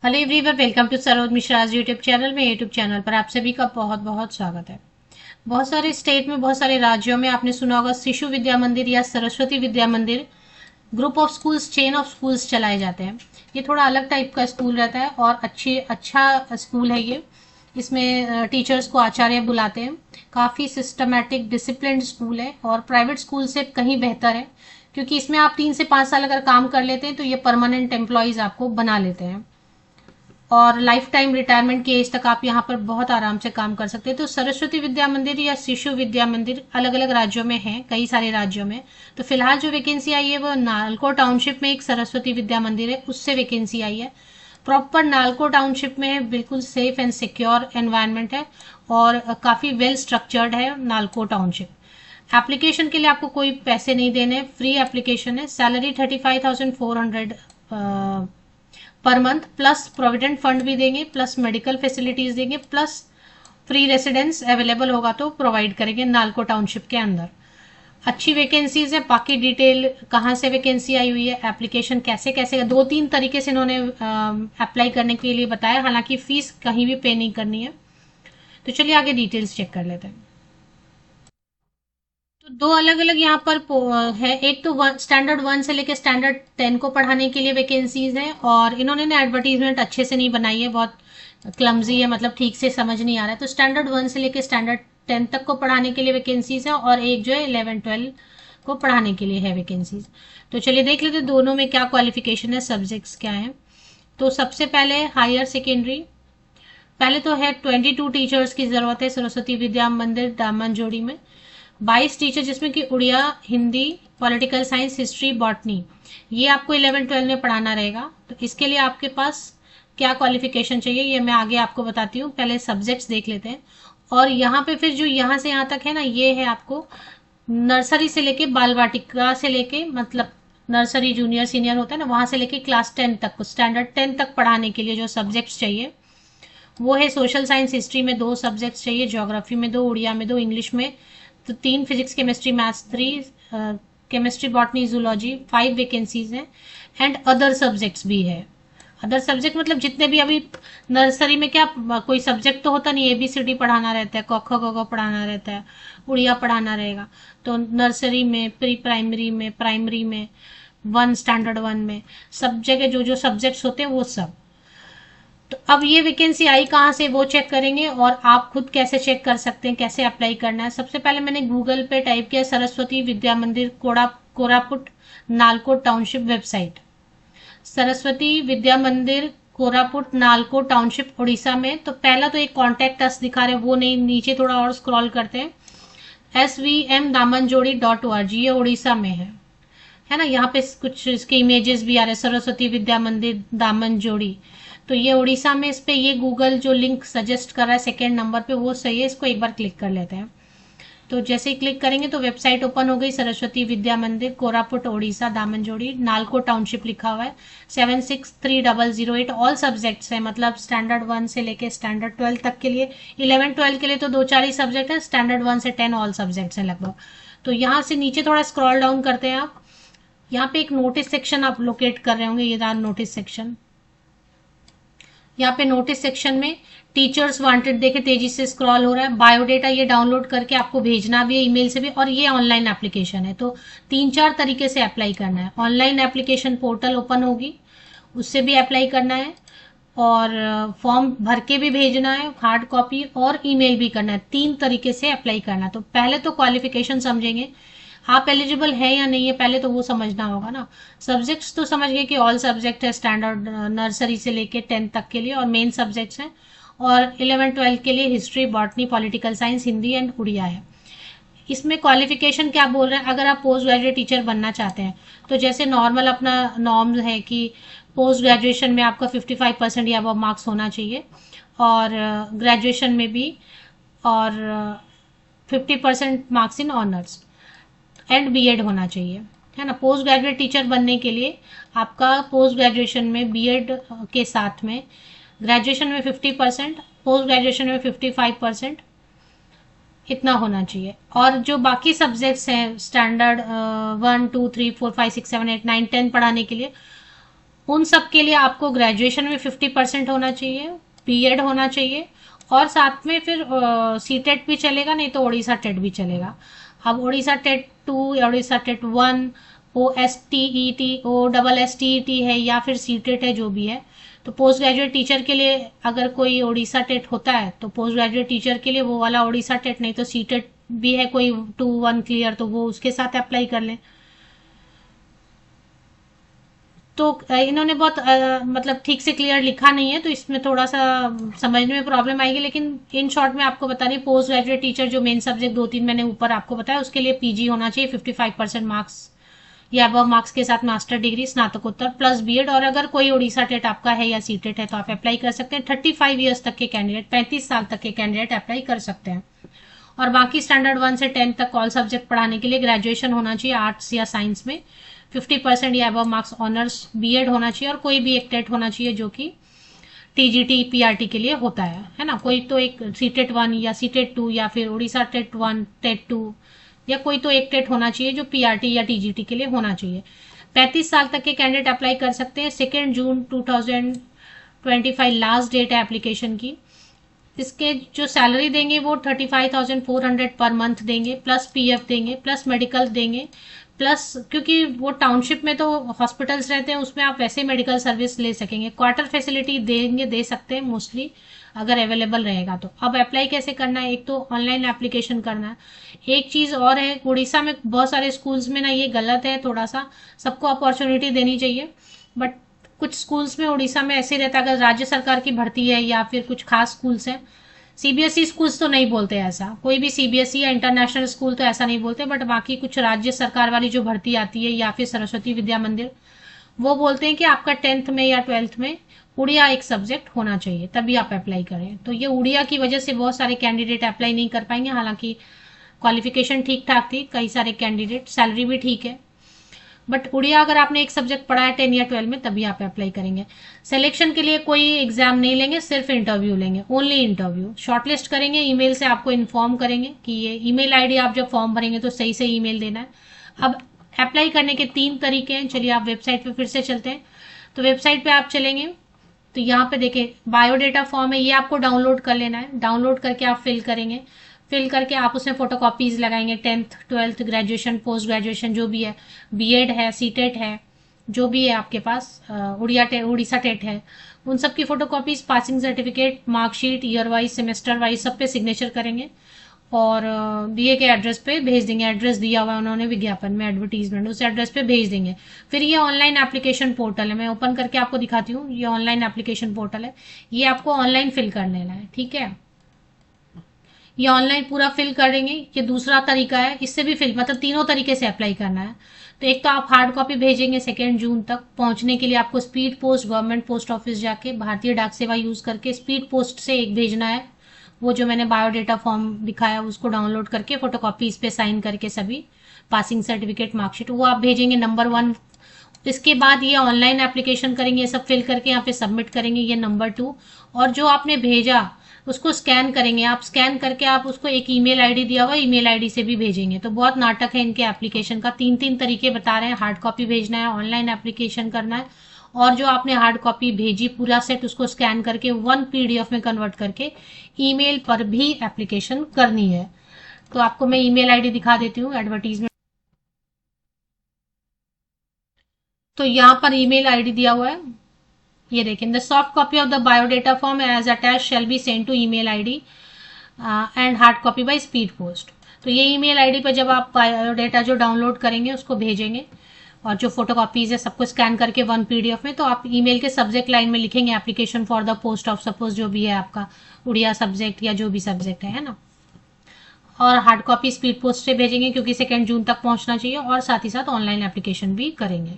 Hello everyone, welcome to Saroj Mishra's YouTube channel में। YouTube channel पर आप सभी का बहुत बहुत स्वागत है। बहुत सारे स्टेट में, बहुत सारे राज्यों में आपने सुना होगा शिशु विद्या मंदिर या सरस्वती विद्या मंदिर group of schools, chain of schools चलाए जाते हैं। ये थोड़ा अलग टाइप का स्कूल रहता है और अच्छा स्कूल है ये। इसमें टीचर्स को आचार्य बुलाते हैं। काफ़ी सिस्टमेटिक डिसिप्लिन स्कूल है और प्राइवेट स्कूल से कहीं बेहतर है, क्योंकि इसमें आप 3 से 5 साल अगर काम कर लेते हैं तो ये परमानेंट एम्प्लॉयज़ आपको बना लेते हैं और लाइफ टाइम रिटायरमेंट की एज तक आप यहाँ पर बहुत आराम से काम कर सकते हैं। तो सरस्वती विद्या मंदिर या शिशु विद्या मंदिर अलग अलग राज्यों में है, कई सारे राज्यों में। तो फिलहाल जो वैकेंसी आई है वो नालको टाउनशिप में एक सरस्वती विद्या मंदिर है, उससे वैकेंसी आई है। प्रॉपर नालको टाउनशिप में है, बिल्कुल सेफ एंड सिक्योर एनवायरनमेंट है और काफ़ी वेल स्ट्रक्चर्ड है नालको टाउनशिप। एप्लीकेशन के लिए आपको कोई पैसे नहीं देने, फ्री एप्लीकेशन है। Salary 35,400 per month, plus provident fund भी देंगे, प्लस मेडिकल फैसिलिटीज देंगे, प्लस फ्री रेसिडेंस अवेलेबल होगा तो प्रोवाइड करेंगे नालको टाउनशिप के अंदर। अच्छी वैकेंसीज है। बाकी डिटेल कहाँ से वैकेंसी आई हुई है, एप्लीकेशन कैसे कैसे, 2-3 तरीके से इन्होंने अप्लाई करने के लिए बताया। हालांकि फीस कहीं भी पे नहीं करनी है। तो चलिए आगे डिटेल्स चेक कर लेते हैं। तो दो अलग अलग यहाँ पर है। एक तो स्टैंडर्ड 1 से लेकर स्टैंडर्ड 10 को पढ़ाने के लिए वैकेंसीज हैं और इन्होंने ना एडवर्टीजमेंट अच्छे से नहीं बनाई है, बहुत क्लमजी है, मतलब ठीक से समझ नहीं आ रहा है। तो स्टैंडर्ड 1 से लेकर स्टैंडर्ड 10 तक को पढ़ाने के लिए वैकेंसीज है और एक जो है 11-12 को पढ़ाने के लिए है वैकेंसीज। तो चलिए देख लेते दोनों में क्या क्वालिफिकेशन है, सब्जेक्ट्स क्या है। तो सबसे पहले हायर सेकेंडरी। पहले तो है 22 टीचर्स की जरूरत है सरस्वती विद्या मंदिर दामनजोड़ी में। 22 टीचर, जिसमें कि Odia, Hindi, political science, history, botany, ये आपको 11-12 में पढ़ाना रहेगा। तो इसके लिए आपके पास क्या क्वालिफिकेशन चाहिए ये मैं आगे आपको बताती हूँ। पहले सब्जेक्ट्स देख लेते हैं। और यहाँ पे फिर जो यहाँ से यहाँ तक है ना, ये है आपको नर्सरी से लेके बाल वाटिका से लेके, मतलब नर्सरी जूनियर सीनियर होता है ना, वहां से लेके क्लास 10 तक को, स्टैंडर्ड 10 तक पढ़ाने के लिए जो सब्जेक्ट्स चाहिए वो है सोशल साइंस, हिस्ट्री में 2 सब्जेक्ट्स चाहिए, ज्योग्राफी में 2, उड़िया में 2, इंग्लिश में तो 3, physics chemistry maths 3, chemistry botany zoology 5 vacancies हैं। एंड अदर सब्जेक्ट्स भी है। अदर सब्जेक्ट मतलब जितने भी अभी नर्सरी में क्या कोई सब्जेक्ट तो होता नहीं, ABCD पढ़ाना रहता है, क ख ग घ पढ़ाना रहता है, उड़िया पढ़ाना रहेगा। तो नर्सरी में, प्री प्राइमरी में, प्राइमरी में, स्टैंडर्ड 1 में, सब जगह जो जो सब्जेक्ट्स होते हैं वो सब। तो अब ये वैकेंसी आई कहाँ से वो चेक करेंगे और आप खुद कैसे चेक कर सकते हैं, कैसे अप्लाई करना है। सबसे पहले मैंने गूगल पे टाइप किया सरस्वती विद्या मंदिर कोरापुट नालको टाउनशिप वेबसाइट। सरस्वती विद्या मंदिर कोरापुट नालको टाउनशिप उड़ीसा में। तो पहला तो एक कॉन्टेक्ट अस दिखा रहे, वो नहीं, नीचे थोड़ा और स्क्रॉल करते हैं। svm damanjodi.org, ये उड़ीसा में है ना। यहाँ पे कुछ इसके इमेजेस भी आ रहे हैं, सरस्वती विद्या मंदिर दामनजोड़ी। तो ये उड़ीसा में, इस पे ये गूगल जो लिंक सजेस्ट कर रहा है सेकेंड नंबर पे वो सही है, इसको एक बार क्लिक कर लेते हैं। तो जैसे ही क्लिक करेंगे तो वेबसाइट ओपन हो गई। सरस्वती विद्या मंदिर कोरापुट उड़ीसा दामनजोड़ी, नालको टाउनशिप लिखा हुआ है, 763008। ऑल सब्जेक्ट्स है, मतलब स्टैंडर्ड 1 से लेके स्टैंडर्ड 12 तक के लिए। 11-12 के लिए तो 2-4 ही सब्जेक्ट है, स्टैंडर्ड 1 से 10 ऑल सब्जेक्ट्स हैं लगभग। तो यहाँ से नीचे थोड़ा स्क्रॉल डाउन करते हैं आप। यहाँ पे एक नोटिस सेक्शन आप लोकेट कर रहे होंगे, ये रहा नोटिस सेक्शन। यहाँ पे नोटिस सेक्शन में टीचर्स वांटेड देखे, तेजी से स्क्रॉल हो रहा है। बायोडेटा ये डाउनलोड करके आपको भेजना भी है ईमेल से भी, और ये ऑनलाइन एप्लीकेशन है। तो 3-4 तरीके से अप्लाई करना है। ऑनलाइन एप्लीकेशन पोर्टल ओपन होगी, उससे भी अप्लाई करना है, और फॉर्म भर के भी भेजना है, हार्ड कॉपी, और ईमेल भी करना है। 3 तरीके से अप्लाई करना है। तो पहले तो क्वालिफिकेशन समझेंगे, आप एलिजिबल है या नहीं है, पहले तो वो समझना होगा ना। सब्जेक्ट्स तो समझ गए कि ऑल सब्जेक्ट है, स्टैंडर्ड नर्सरी से लेके 10 तक के लिए, और मेन सब्जेक्ट्स हैं। और 11-12 के लिए history, botany, political science, Hindi and Odia है। इसमें क्वालिफिकेशन क्या बोल रहे हैं, अगर आप पोस्ट ग्रेजुएट टीचर बनना चाहते हैं तो जैसे नॉर्मल अपना नॉर्म है कि पोस्ट ग्रेजुएशन में आपका 55% या वो मार्क्स होना चाहिए, और ग्रेजुएशन में भी, और 50% marks in honours, and B Ed होना चाहिए, है ना। पोस्ट ग्रेजुएट टीचर बनने के लिए आपका पोस्ट ग्रेजुएशन में बीएड के साथ में ग्रेजुएशन में 50%, पोस्ट ग्रेजुएशन में 55%, इतना होना चाहिए। और जो बाकी सब्जेक्ट्स हैं स्टैंडर्ड 1, 2, 3, 4, 5, 6, 7, 8, 9, 10 पढ़ाने के लिए, उन सब के लिए आपको ग्रेजुएशन में 50% होना चाहिए, बीएड होना चाहिए, और साथ में फिर सीटेट भी चलेगा, नहीं तो ओडिशा टेट भी चलेगा। अब ओडिशा टेट 2 या Odisha TET 1, O S T E T, O double S T E T है, या फिर सीटेट है, जो भी है। तो पोस्ट ग्रेजुएट टीचर के लिए अगर कोई ओडिशा टेट होता है तो पोस्ट ग्रेजुएट टीचर के लिए वो वाला ओडिशा टेट, नहीं तो सीटेट भी है कोई 2-1 क्लियर, तो वो उसके साथ अप्लाई कर लें। तो इन्होंने बहुत मतलब ठीक से क्लियर लिखा नहीं है, तो इसमें थोड़ा सा समझने में प्रॉब्लम आएगी, लेकिन इन शॉर्ट में आपको बता रही, पोस्ट ग्रेजुएट टीचर जो मेन सब्जेक्ट 2-3 मैंने ऊपर आपको बताया, उसके लिए पीजी होना चाहिए, 55% मार्क्स या अबव मार्क्स के साथ मास्टर डिग्री स्नातकोत्तर प्लस बीएड। और अगर कोई ओडिशा टेट आपका है या सीटेट है तो आप अप्लाई कर सकते हैं। 35 ईयर्स तक के कैंडिडेट, 35 साल तक के कैंडिडेट अप्लाई कर सकते हैं। और बाकी स्टैंडर्ड 1 से 10 तक ऑल सब्जेक्ट पढ़ाने के लिए ग्रेजुएशन होना चाहिए आर्ट्स या साइंस में, 50% या अबव मार्क्स ऑनर्स, बीएड होना चाहिए, और कोई भी एक टेट होना चाहिए जो कि टीजीटी पीआरटी के लिए होता है ना। कोई तो एक सीटेट 1 या सीटेट 2 या फिर उड़ीसा टेट 1 टेट 2, या कोई तो एक टेट होना चाहिए जो पीआरटी या टीजीटी के लिए होना चाहिए। 35 साल तक के कैंडिडेट अप्लाई कर सकते हैं। 2 जून 2025 लास्ट डेट है एप्लीकेशन की। इसके जो सैलरी देंगे वो 35,400 पर मंथ देंगे, प्लस पीएफ देंगे, प्लस मेडिकल देंगे, प्लस क्योंकि वो टाउनशिप में तो हॉस्पिटल्स रहते हैं, उसमें आप वैसे मेडिकल सर्विस ले सकेंगे। क्वार्टर फैसिलिटी देंगे, दे सकते हैं मोस्टली अगर अवेलेबल रहेगा तो। अब अप्लाई कैसे करना है, एक तो ऑनलाइन एप्लीकेशन करना है। एक चीज और है, उड़ीसा में बहुत सारे स्कूल्स में ना ये गलत है थोड़ा सा, सबको अपॉर्चुनिटी देनी चाहिए, बट कुछ स्कूल्स में उड़ीसा में ऐसे रहता है, अगर राज्य सरकार की भर्ती है या फिर कुछ खास स्कूल्स हैं, सीबीएसई स्कूल्स तो नहीं बोलते ऐसा, कोई भी सीबीएसई या इंटरनेशनल स्कूल तो ऐसा नहीं बोलते, बट बाकी कुछ राज्य सरकार वाली जो भर्ती आती है या फिर सरस्वती विद्या मंदिर, वो बोलते हैं कि आपका 10th में या 12th में उड़िया एक सब्जेक्ट होना चाहिए, तभी आप अप्लाई करें। तो ये उड़िया की वजह से बहुत सारे कैंडिडेट अप्लाई नहीं कर पाएंगे, हालांकि क्वालिफिकेशन ठीक ठाक थी कई सारे कैंडिडेट, सैलरी भी ठीक है, बट उड़िया अगर आपने एक सब्जेक्ट पढ़ा है 10 या 12 में तभी आप अप्लाई करेंगे। सिलेक्शन के लिए कोई एग्जाम नहीं लेंगे, सिर्फ इंटरव्यू लेंगे, ओनली इंटरव्यू। शॉर्टलिस्ट करेंगे, ईमेल से आपको इन्फॉर्म करेंगे कि ये ईमेल आईडी, आप जब फॉर्म भरेंगे तो सही से ईमेल देना है। अब अप्लाई करने के 3 तरीके हैं। चलिए आप वेबसाइट पे फिर से चलते हैं। तो वेबसाइट पे आप चलेंगे तो यहाँ पे देखें बायोडेटा फॉर्म है, ये आपको डाउनलोड कर लेना है। डाउनलोड करके आप फिल करेंगे, फिल करके आप उसमें फोटोकॉपीज लगाएंगे, 10th 12th graduation post graduation जो भी है, बीएड है, सीटेट है, जो भी है आपके पास, उड़ीसा टेट है, उन सब की photocopies, passing certificate, marksheet, year wise semester wise सब पे सिग्नेचर करेंगे और दिए के एड्रेस पे भेज देंगे। एड्रेस दिया हुआ है उन्होंने विज्ञापन में, एडवर्टीजमेंट, उस एड्रेस पे भेज देंगे। फिर ये ऑनलाइन एप्लीकेशन पोर्टल है, मैं ओपन करके आपको दिखाती हूँ। ये ऑनलाइन एप्लीकेशन पोर्टल है, ये आपको ऑनलाइन फिल कर लेना है, ठीक है। ये ऑनलाइन पूरा फिल करेंगे। ये दूसरा तरीका है, इससे भी फिल, मतलब तीनों तरीके से अप्लाई करना है। तो एक तो आप हार्ड कॉपी भेजेंगे 2 जून तक, पहुंचने के लिए आपको speed post government post office जाके भारतीय डाक सेवा यूज करके स्पीड पोस्ट से एक भेजना है। वो जो मैंने बायोडेटा फॉर्म दिखाया उसको डाउनलोड करके फोटोकॉपी इस पे साइन करके सभी, पासिंग सर्टिफिकेट, मार्कशीट, वो आप भेजेंगे नंबर 1। इसके बाद ये ऑनलाइन एप्लीकेशन करेंगे, ये सब फिल करके यहाँ पे सबमिट करेंगे, ये नंबर 2। और जो आपने भेजा उसको स्कैन करेंगे, आप स्कैन करके आप उसको एक ईमेल आईडी दिया हुआ ईमेल आईडी से भी भेजेंगे। तो बहुत नाटक है इनके एप्लीकेशन का, 3 तरीके बता रहे हैं। हार्ड कॉपी भेजना है, ऑनलाइन एप्लीकेशन करना है, और जो आपने हार्ड कॉपी भेजी पूरा सेट उसको स्कैन करके 1 पीडीएफ में कन्वर्ट करके ईमेल पर भी एप्लीकेशन करनी है। तो आपको मैं ईमेल आईडी दिखा देती हूँ एडवर्टीजमेंट। तो यहाँ पर ईमेल आईडी दिया हुआ है, ये देखें, the soft copy of the biodata form as attach shall be send to email ID and hard copy by speed post. तो ये ईमेल आईडी पर जब आप बायोडेटा जो डाउनलोड करेंगे उसको भेजेंगे, और जो फोटोकॉपीज है सबको स्कैन करके 1 पीडीएफ में, तो आप ईमेल के सब्जेक्ट लाइन में लिखेंगे application for the post of, suppose जो भी है आपका उड़िया सब्जेक्ट या जो भी सब्जेक्ट है ना। और हार्ड कॉपी स्पीड पोस्ट से भेजेंगे क्योंकि 2 जून तक पहुंचना चाहिए, और साथ ही साथ ऑनलाइन एप्लीकेशन भी करेंगे।